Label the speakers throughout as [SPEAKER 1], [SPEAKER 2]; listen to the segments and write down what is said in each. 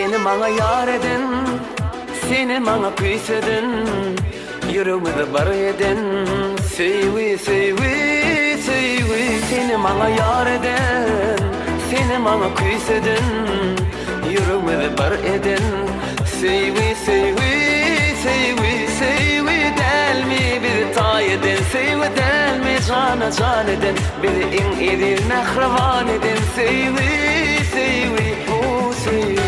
[SPEAKER 1] Seni bana yar eden, seni bana kıys eden, yüreğimde bar eden. Sevgi, sevgi, sevgi. Seni bana yar eden, seni bana kıys eden, yüreğimde bar eden. Sevgi, sevgi, sevgi, sevgi del mi bir tay eden, sevgi del mi cana can eden, bir in edil mehravan eden. Sevgi, sevgi, o sevgi.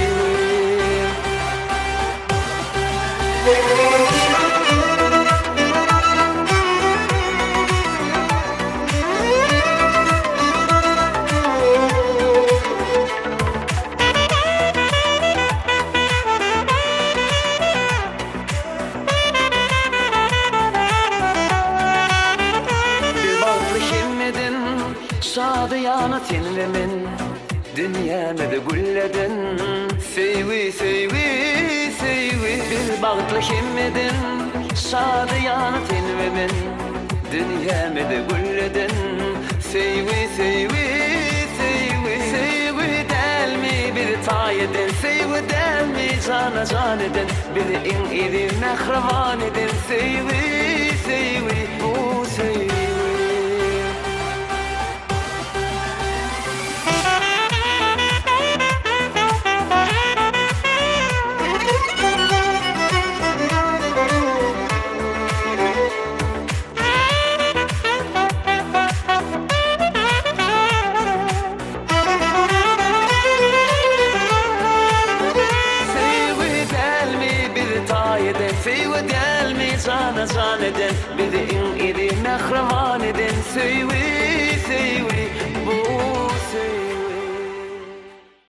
[SPEAKER 1] Şadiyana tenlemin, dünyamda gülledin. Sevgi, sevgi, sevgi. Bir bağıtlı himmedin, şadiyana tenlemin, dünyamda gülledin. Sevgi, sevgi, sevgi, sevgi del mi bir tay eden, sevgi del mi cana can eden, bir in edil mehravan eden. Sevgi, sevgi, o sevgi. Sevgi del mi cana can eden, bir in edil mehravan eden. Sevgi,